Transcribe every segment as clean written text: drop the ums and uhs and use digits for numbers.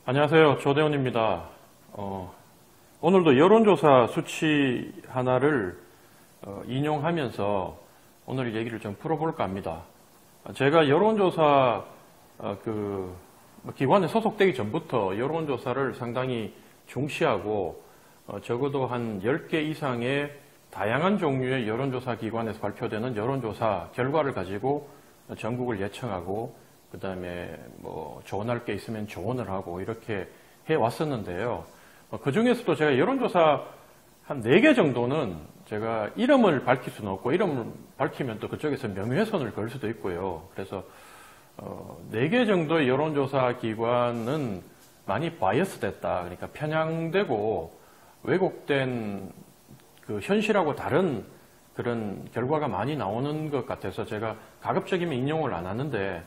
안녕하세요. 조대원입니다. 오늘도 여론조사 수치 하나를 인용하면서 오늘 얘기를 좀 풀어볼까 합니다. 제가 여론조사 기관에 소속되기 전부터 여론조사를 상당히 중시하고 적어도 한 10개 이상의 다양한 종류의 여론조사 기관에서 발표되는 여론조사 결과를 가지고 전국을 예청하고 그 다음에 조언할 게 있으면 조언을 하고 이렇게 해왔었는데요. 그 중에서도 제가 여론조사 한 4개 정도는 제가 이름을 밝힐 수는 없고 이름을 밝히면 또 그쪽에서 명예훼손을 걸 수도 있고요. 그래서 4개 정도의 여론조사 기관은 많이 바이어스 됐다. 그러니까 편향되고 왜곡된 그 현실하고 다른 그런 결과가 많이 나오는 것 같아서 제가 가급적이면 인용을 안 하는데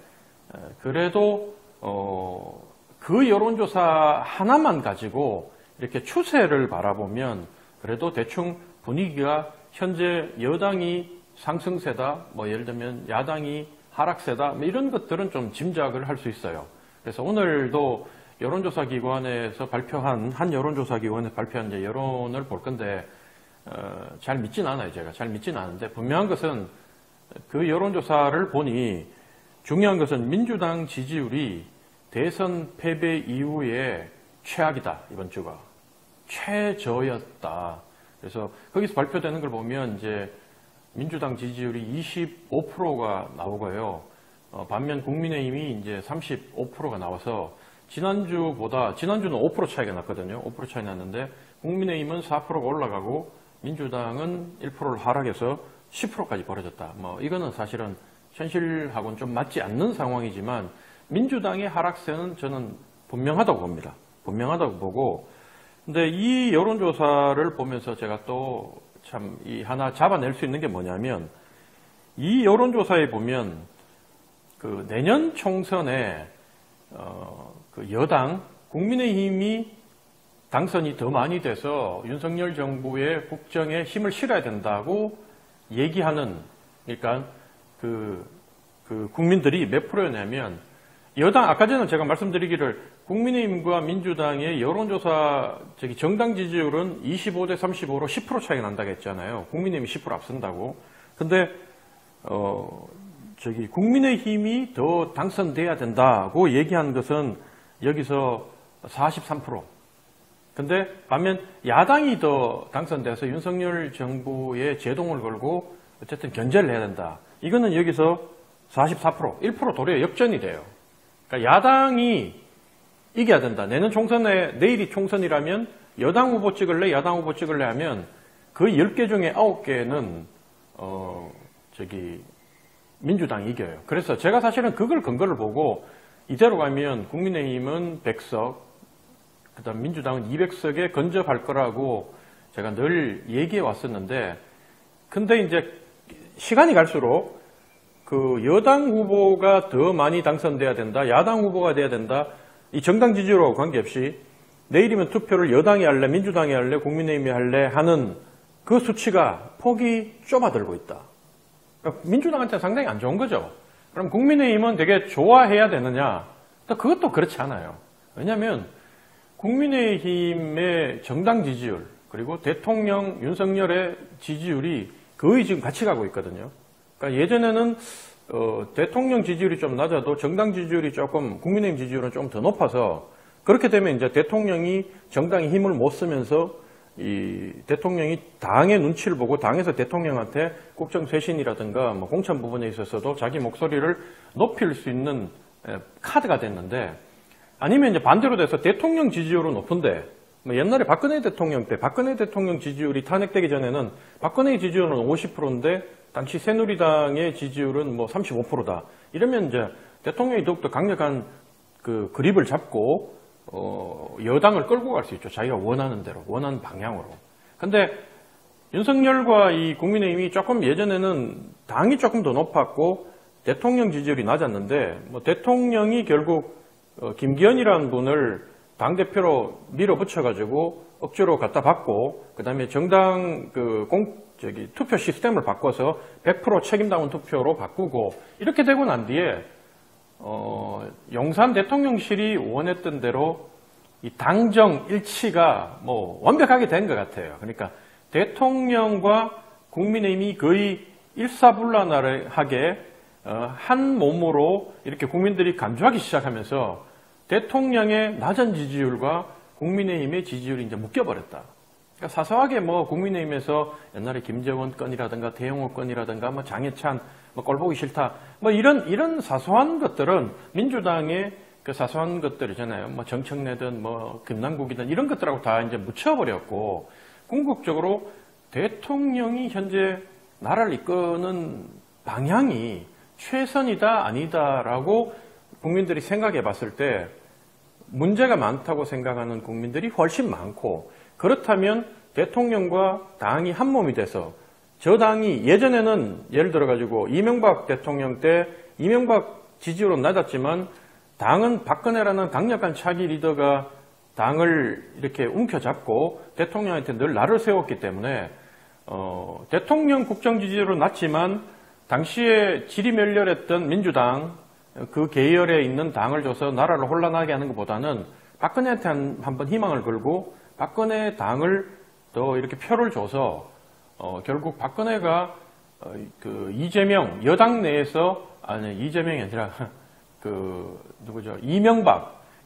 그래도 그 여론조사 하나만 가지고 이렇게 추세를 바라보면 그래도 대충 분위기가 현재 여당이 상승세다, 예를 들면 야당이 하락세다, 이런 것들은 좀 짐작을 할 수 있어요. 그래서 오늘도 여론조사 기관에서 발표한 한 여론조사 기관에서 발표한 이제 여론을 볼 건데 잘 믿진 않아요. 제가 잘 믿진 않은데 분명한 것은 그 여론조사를 보니 중요한 것은 민주당 지지율이 대선 패배 이후에 최악이다. 이번 주가 최저였다. 그래서 거기서 발표되는 걸 보면 이제 민주당 지지율이 25%가 나오고요. 반면 국민의힘이 이제 35%가 나와서 지난주는 5% 차이가 났거든요. 5% 차이 났는데 국민의힘은 4%가 올라가고 민주당은 1%를 하락해서 10%까지 벌어졌다. 이거는 사실은 현실하고는 좀 맞지 않는 상황이지만 민주당의 하락세는 저는 분명하다고 봅니다. 분명하다고 보고 근데 이 여론조사를 보면서 제가 또 참 하나 잡아낼 수 있는 게 뭐냐면 이 여론조사에 보면 그 내년 총선에 그 여당 국민의힘이 당선이 더 많이 돼서 윤석열 정부의 국정에 힘을 실어야 된다고 얘기하는 그러니까 그 국민들이 몇 프로였냐면 여당 아까 전에 제가 말씀드리기를 국민의힘과 민주당의 여론조사 정당 지지율은 25대 35로 10% 차이가 난다고 했잖아요. 국민의힘이 10% 앞선다고. 근데 국민의힘이 더 당선돼야 된다고 얘기한 것은 여기서 43%. 근데 반면 야당이 더 당선돼서 윤석열 정부에 제동을 걸고 어쨌든 견제를 해야 된다. 이거는 여기서 44%, 1% 도리어 역전이 돼요. 그러니까 야당이 이겨야 된다. 내년 총선에 내일이 총선이라면 여당 후보 찍을래, 야당 후보 찍을래 하면 그 10개 중에 9개는 민주당이 이겨요. 그래서 제가 사실은 그걸 근거를 보고 이대로 가면 국민의힘은 100석, 그다음 민주당은 200석에 근접할 거라고 제가 늘 얘기해 왔었는데 근데 이제 시간이 갈수록 그 여당 후보가 더 많이 당선돼야 된다. 야당 후보가 돼야 된다. 이 정당 지지율하고 관계없이 내일이면 투표를 여당이 할래, 민주당이 할래, 국민의힘이 할래 하는 그 수치가 폭이 좁아들고 있다. 그러니까 민주당한테는 상당히 안 좋은 거죠. 그럼 국민의힘은 되게 좋아해야 되느냐? 그것도 그렇지 않아요. 왜냐하면 국민의힘의 정당 지지율 그리고 대통령 윤석열의 지지율이 거의 지금 같이 가고 있거든요. 그러니까 예전에는 대통령 지지율이 좀 낮아도 정당 지지율이 조금 국민의힘 지지율은 좀 더 높아서 그렇게 되면 이제 대통령이 정당이 힘을 못 쓰면서 이 대통령이 당의 눈치를 보고 당에서 대통령한테 국정 쇄신이라든가 공천 부분에 있어서도 자기 목소리를 높일 수 있는 카드가 됐는데 아니면 이제 반대로 돼서 대통령 지지율은 높은데 옛날에 박근혜 대통령 때 박근혜 대통령 지지율이 탄핵되기 전에는 박근혜 지지율은 50%인데 당시 새누리당의 지지율은 35%다. 이러면 이제 대통령이 더욱더 강력한 그 그립을 잡고 여당을 끌고 갈 수 있죠. 자기가 원하는 대로, 원하는 방향으로. 근데 윤석열과 이 국민의힘이 조금 예전에는 당이 조금 더 높았고 대통령 지지율이 낮았는데 대통령이 결국 김기현이라는 분을 당대표로 밀어붙여가지고 억지로 갖다 받고 그 다음에 정당 투표 시스템을 바꿔서 100% 책임다운 투표로 바꾸고 이렇게 되고 난 뒤에 용산 대통령실이 원했던 대로 이 당정 일치가 뭐 완벽하게 된 것 같아요. 그러니까 대통령과 국민의힘이 거의 일사불란하게 한 몸으로 이렇게 국민들이 간주하기 시작하면서 대통령의 낮은 지지율과 국민의힘의 지지율이 이제 묶여버렸다. 그러니까 사소하게 뭐 국민의힘에서 옛날에 김재원 건이라든가 대영호 건이라든가 뭐 장해찬 뭐 꼴보기 싫다 뭐 이런 사소한 것들은 민주당의 그 사소한 것들이잖아요. 뭐 정청래든 뭐 김남국이든 이런 것들하고 다 이제 묻혀버렸고 궁극적으로 대통령이 현재 나라를 이끄는 방향이 최선이다 아니다라고 국민들이 생각해 봤을 때 문제가 많다고 생각하는 국민들이 훨씬 많고 그렇다면 대통령과 당이 한 몸이 돼서 저 당이 예전에는 예를 들어 가지고 이명박 대통령 때 이명박 지지율은 낮았지만 당은 박근혜라는 강력한 차기 리더가 당을 이렇게 움켜잡고 대통령한테 늘 날을 세웠기 때문에 대통령 국정 지지율은 낮지만 당시에 지리멸렬했던 민주당 그 계열에 있는 당을 줘서 나라를 혼란하게 하는 것보다는 박근혜한테 한번 희망을 걸고 박근혜 당을 더 이렇게 표를 줘서 결국 박근혜가 그 이재명 여당 내에서 아니 이재명이 아니라 그 누구죠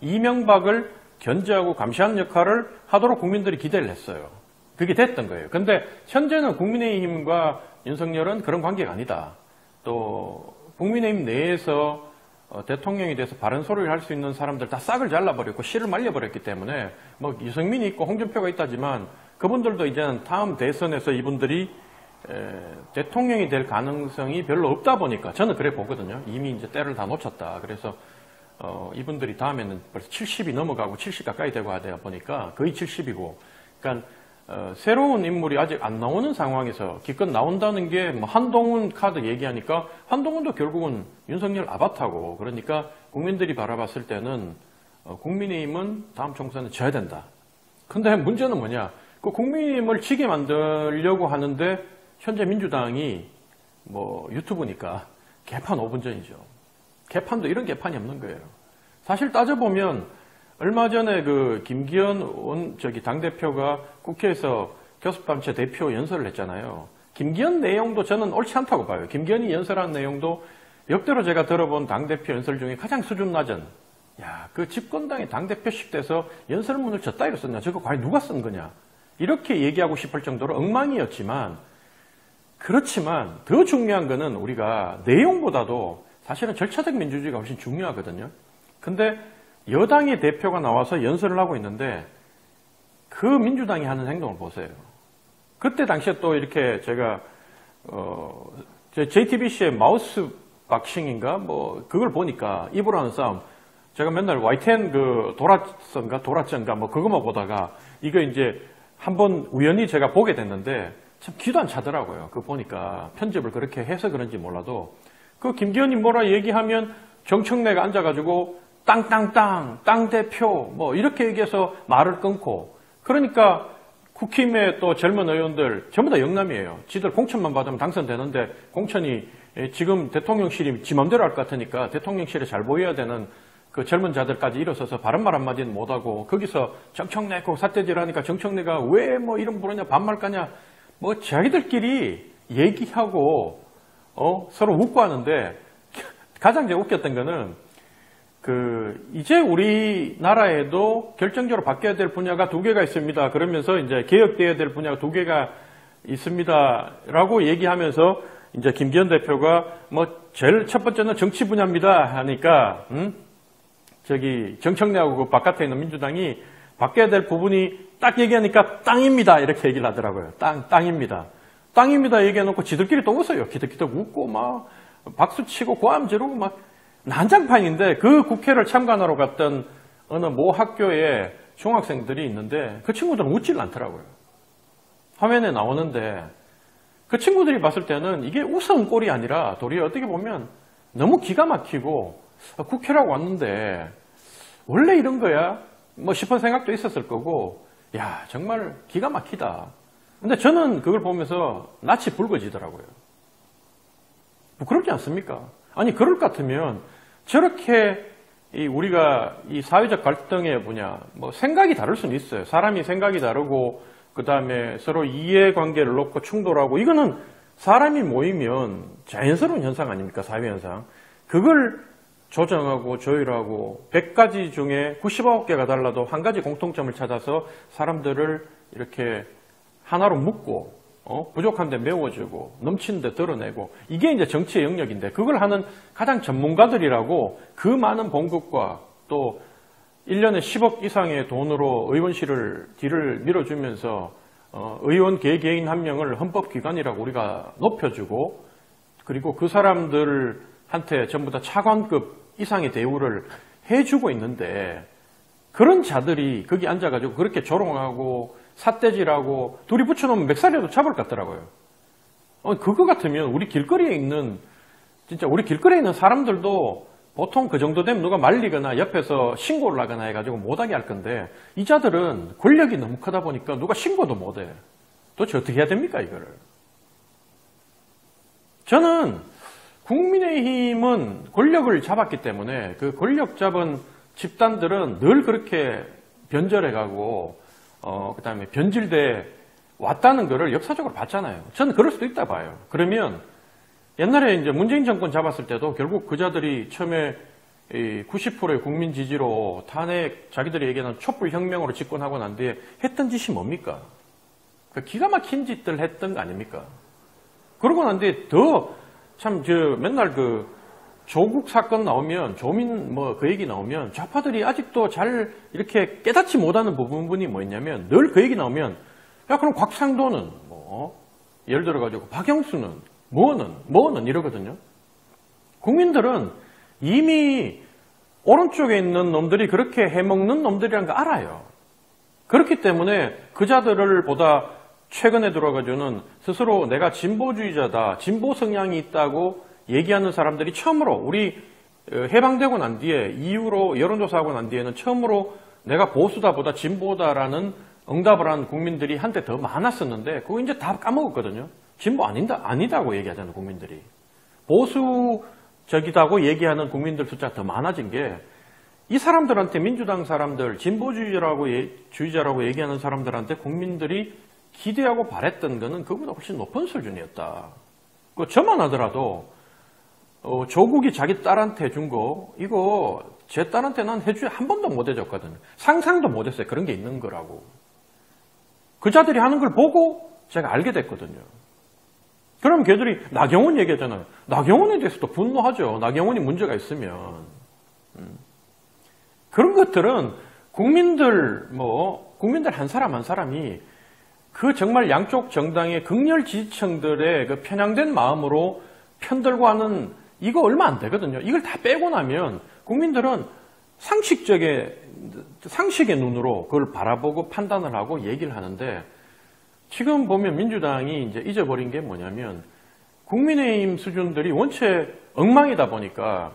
이명박을 견제하고 감시하는 역할을 하도록 국민들이 기대를 했어요. 그게 됐던 거예요. 근데 현재는 국민의힘과 윤석열은 그런 관계가 아니다. 또 국민의힘 내에서 대통령에 대해서 바른 소리를 할 수 있는 사람들 다 싹을 잘라버렸고 씨를 말려버렸기 때문에 뭐 유승민이 있고 홍준표가 있다지만 그분들도 이제는 다음 대선에서 이분들이 대통령이 될 가능성이 별로 없다 보니까 저는 그래 보거든요. 이미 이제 때를 다 놓쳤다. 그래서 이분들이 다음에는 벌써 70이 넘어가고 70 가까이 되고 하다 보니까 거의 70이고 그러니까 새로운 인물이 아직 안 나오는 상황에서 기껏 나온다는 게 뭐 한동훈 카드 얘기하니까 한동훈도 결국은 윤석열 아바타고 그러니까 국민들이 바라봤을 때는 국민의힘은 다음 총선에 져야 된다. 근데 문제는 뭐냐? 그 국민의힘을 지게 만들려고 하는데 현재 민주당이 뭐 유튜브니까 개판 5분 전이죠. 개판도 이런 개판이 없는 거예요. 사실 따져보면 얼마 전에 그 김기현 당대표가 국회에서 교섭단체 대표 연설을 했잖아요. 김기현 내용도 저는 옳지 않다고 봐요. 김기현이 연설한 내용도 역대로 제가 들어본 당대표 연설 중에 가장 수준 낮은 그 집권당의 당대표식 돼서 연설문을 저 따위로 썼냐. 저거 과연 누가 쓴 거냐. 이렇게 얘기하고 싶을 정도로 엉망이었지만 그렇지만 더 중요한 거는 우리가 내용보다도 사실은 절차적 민주주의가 훨씬 중요하거든요. 근데 여당의 대표가 나와서 연설을 하고 있는데 그 민주당이 하는 행동을 보세요. 그때 당시에 또 이렇게 제가 JTBC의 마우스 박싱인가 뭐 그걸 보니까 입으로 하는 싸움 제가 맨날 YTN 그 도라cen가 뭐 그것만 보다가 이거 이제 한번 우연히 제가 보게 됐는데 참 기도 안 차더라고요. 그거 보니까 편집을 그렇게 해서 그런지 몰라도 그 김기현이 뭐라 얘기하면 정청래가 앉아가지고 땅 대표 뭐 이렇게 얘기해서 말을 끊고 그러니까 국힘의 또 젊은 의원들 전부 다 영남이에요. 지들 공천만 받으면 당선되는데 공천이 지금 대통령실이 지 맘대로 할 것 같으니까 대통령실에 잘 보여야 되는 그 젊은 자들까지 일어서서 바른 말 한마디는 못하고 거기서 정청래 그 삿대질하니까 정청래가 왜 뭐 이름 부르냐 반말까냐 뭐 자기들끼리 얘기하고 서로 웃고 하는데 가장 제가 웃겼던 거는 이제 우리나라에도 결정적으로 바뀌어야 될 분야가 2개가 있습니다. 그러면서 이제 개혁돼야 될 분야가 2개가 있습니다. 라고 얘기하면서 이제 김기현 대표가 뭐 제일 첫 번째는 정치 분야입니다. 하니까, 정청래하고 그 바깥에 있는 민주당이 바뀌어야 될 부분이 딱 얘기하니까 땅입니다. 이렇게 얘기를 하더라고요. 땅입니다. 땅입니다. 얘기해놓고 지들끼리 또 웃어요. 기득기득 웃고 막 박수 치고 고함 지르고 막 난장판인데 그 국회를 참관하러 갔던 어느 모 학교에 중학생들이 있는데 그 친구들은 웃지를 않더라고요. 화면에 나오는데 그 친구들이 봤을 때는 이게 우스운 꼴이 아니라 도리어 어떻게 보면 너무 기가 막히고 국회라고 왔는데 원래 이런 거야? 뭐 싶은 생각도 있었을 거고 야 정말 기가 막히다. 근데 저는 그걸 보면서 낯이 붉어지더라고요. 부끄럽지 않습니까? 아니 그럴 것 같으면 저렇게 우리가 이 사회적 갈등의 뭐 생각이 다를 수는 있어요. 사람이 생각이 다르고 그 다음에 서로 이해관계를 놓고 충돌하고 이거는 사람이 모이면 자연스러운 현상 아닙니까? 사회현상. 그걸 조정하고 조율하고 100가지 중에 99개가 달라도 한 가지 공통점을 찾아서 사람들을 이렇게 하나로 묶고 부족한 데 메워주고 넘치는 데 드러내고 이게 이제 정치의 영역인데 그걸 하는 가장 전문가들이라고 그 많은 봉급과 또 1년에 10억 이상의 돈으로 의원실을 뒤를 밀어주면서 의원 개개인 한 명을 헌법기관이라고 우리가 높여주고 그리고 그 사람들한테 전부 다 차관급 이상의 대우를 해주고 있는데 그런 자들이 거기 앉아가지고 그렇게 조롱하고 삿대질하고 둘이 붙여놓으면 멱살이라도 잡을 것 같더라고요. 그거 같으면 우리 길거리에 있는 사람들도 보통 그 정도 되면 누가 말리거나 옆에서 신고를 하거나 해가지고 못하게 할 건데 이 자들은 권력이 너무 크다 보니까 누가 신고도 못해. 도대체 어떻게 해야 됩니까 이거를. 저는 국민의힘은 권력을 잡았기 때문에 그 권력 잡은 집단들은 늘 그렇게 변절해가고 그 다음에 변질돼 왔다는 거를 역사적으로 봤잖아요. 저는 그럴 수도 있다 봐요. 그러면 옛날에 이제 문재인 정권 잡았을 때도 결국 그자들이 처음에 90%의 국민 지지로 탄핵 자기들이 얘기하는 촛불 혁명으로 집권하고 난 뒤에 했던 짓이 뭡니까? 기가 막힌 짓들 했던 거 아닙니까? 그러고 난 뒤에 맨날 조국 사건 나오면 조민 그 얘기 나오면 좌파들이 아직도 잘 이렇게 깨닫지 못하는 부분이 뭐였냐면 늘 그 얘기 나오면 야 그럼 곽상도는 예를 들어가지고 박영수는 뭐는 이러거든요. 국민들은 이미 오른쪽에 있는 놈들이 그렇게 해먹는 놈들이라는 거 알아요. 그렇기 때문에 그자들을 보다 최근에 들어가지고는 스스로 내가 진보주의자다, 진보 성향이 있다고 얘기하는 사람들이 처음으로 우리 해방되고 난 뒤에 이후로 여론조사하고 난 뒤에는 처음으로 내가 보수다보다 진보다라는 응답을 한 국민들이 한때 더 많았었는데 그거 이제 다 까먹었거든요. 진보 아니다고 얘기하잖아요, 국민들이. 보수적이다고 얘기하는 국민들 숫자가 더 많아진 게 이 사람들한테 민주당 사람들, 진보주의자라고 얘기하는 사람들한테 국민들이 기대하고 바랬던 거는 그보다 훨씬 높은 수준이었다. 저만 하더라도 조국이 자기 딸한테 해준 거 이거 제 딸한테 난 한 번도 못 해줬거든요. 상상도 못 했어요. 그런 게 있는 거라고. 그자들이 하는 걸 보고 제가 알게 됐거든요. 그럼 걔들이 나경원 얘기하잖아요. 나경원에 대해서도 분노하죠. 나경원이 문제가 있으면. 그런 것들은 국민들 한 사람 한 사람이 그 정말 양쪽 정당의 극렬 지지층들의 그 편향된 마음으로 편들고 하는 이거 얼마 안 되거든요. 이걸 다 빼고 나면 국민들은 상식의 눈으로 그걸 바라보고 판단을 하고 얘기를 하는데 지금 보면 민주당이 이제 잊어버린 게 뭐냐면 국민의힘 수준들이 원체 엉망이다 보니까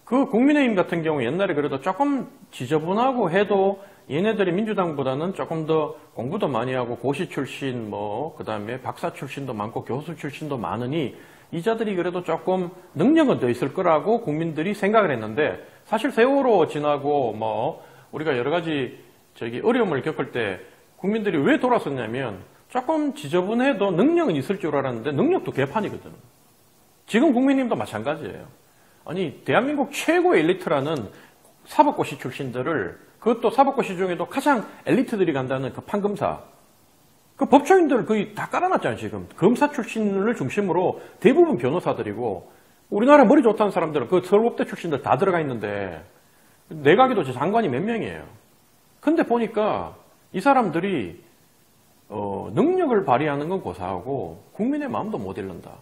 그 국민의힘 같은 경우 옛날에 그래도 조금 지저분하고 해도 얘네들이 민주당보다는 조금 더 공부도 많이 하고 고시 출신 그 다음에 박사 출신도 많고 교수 출신도 많으니 이자들이 그래도 조금 능력은 더 있을 거라고 국민들이 생각을 했는데 사실 세월호 지나고 우리가 여러 가지 어려움을 겪을 때 국민들이 왜 돌아섰냐면 조금 지저분해도 능력은 있을 줄 알았는데 능력도 개판이거든. 지금 국민님도 마찬가지예요. 아니 대한민국 최고의 엘리트라는 사법고시 출신들을 그것도 사법고시 중에도 가장 엘리트들이 간다는 그 판검사 그 법조인들 거의 다 깔아놨잖아요. 지금 검사 출신을 중심으로 대부분 변호사들이고 우리나라 머리 좋다는 사람들은 그 서울법대 출신들 다 들어가 있는데 내각에도 장관이 몇 명이에요. 근데 보니까 이 사람들이 능력을 발휘하는 건 고사하고 국민의 마음도 못 읽는다.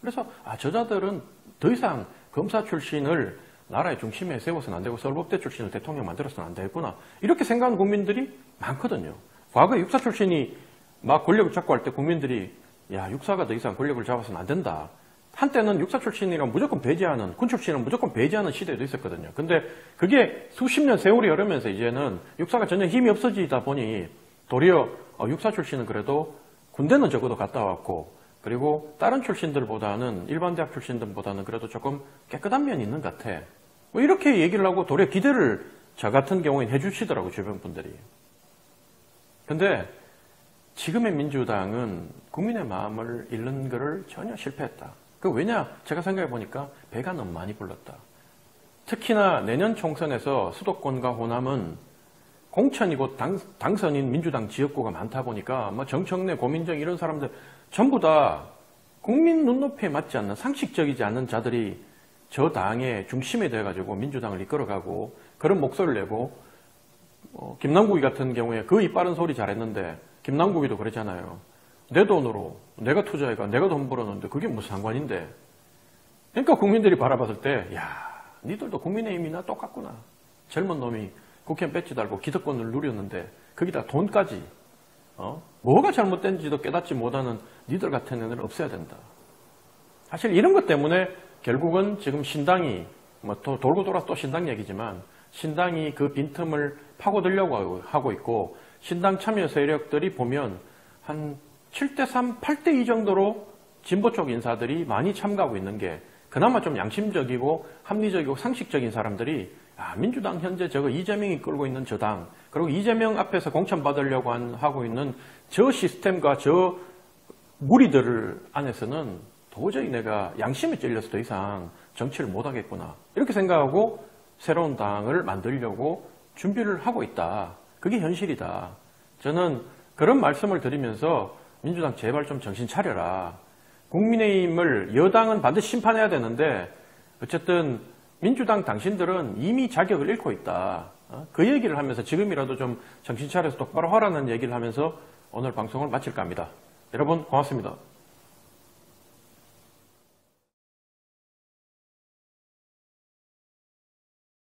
그래서 저자들은 더 이상 검사 출신을 나라의 중심에 세워서는 안 되고 서울법대 출신을 대통령 만들어서는 안 되겠구나. 이렇게 생각하는 국민들이 많거든요. 과거에 육사 출신이 막 권력을 잡고 할 때 국민들이 육사가 더 이상 권력을 잡아서는 안 된다. 한때는 육사 출신이랑 무조건 배제하는, 군 출신은 무조건 배제하는 시대도 있었거든요. 근데 그게 수십 년 세월이 흐르면서 이제는 육사가 전혀 힘이 없어지다 보니 도리어 육사 출신은 그래도 군대는 적어도 갔다 왔고 그리고 다른 출신들보다는 일반 대학 출신들보다는 그래도 조금 깨끗한 면이 있는 것 같아. 뭐 이렇게 얘기를 하고 도리어 기대를 저 같은 경우엔 해주시더라고, 주변 분들이. 근데 지금의 민주당은 국민의 마음을 잃는 것을 전혀 실패했다. 왜냐? 제가 생각해 보니까 배가 너무 많이 불렀다. 특히나 내년 총선에서 수도권과 호남은 공천이고 당선인 민주당 지역구가 많다 보니까 뭐 정청래, 고민정 이런 사람들 전부 다 국민 눈높이에 맞지 않는 상식적이지 않은 자들이 저 당의 중심이 돼가지고 민주당을 이끌어가고 그런 목소리를 내고 김남국이 같은 경우에 그 이빠른 소리 잘했는데 김남국이도 그러잖아요. 내 돈으로 내가 투자해가 내가 돈 벌었는데 그게 무슨 상관인데. 그러니까 국민들이 바라봤을 때 야, 니들도 국민의힘이나 똑같구나. 젊은 놈이 국회 배지 달고 기득권을 누렸는데 거기다 돈까지 뭐가 잘못된지도 깨닫지 못하는 니들 같은 애들은 없애야 된다. 사실 이런 것 때문에 결국은 지금 신당이 돌고 돌아 또 신당 얘기지만 신당이 그 빈틈을 파고들려고 하고 있고 신당 참여 세력들이 보면 한 7대3, 8대2 정도로 진보 쪽 인사들이 많이 참가하고 있는 게 그나마 좀 양심적이고 합리적이고 상식적인 사람들이 민주당 현재 저거 이재명이 끌고 있는 저 당 그리고 이재명 앞에서 공천받으려고 하고 있는 저 시스템과 저 무리들 안에서는 도저히 내가 양심에 찔려서 더 이상 정치를 못하겠구나 이렇게 생각하고 새로운 당을 만들려고 준비를 하고 있다. 그게 현실이다. 저는 그런 말씀을 드리면서 민주당 제발 좀 정신 차려라. 국민의힘을 여당은 반드시 심판해야 되는데 어쨌든 민주당 당신들은 이미 자격을 잃고 있다. 그 얘기를 하면서 지금이라도 좀 정신 차려서 똑바로 하라는 얘기를 하면서 오늘 방송을 마칠까 합니다. 여러분 고맙습니다.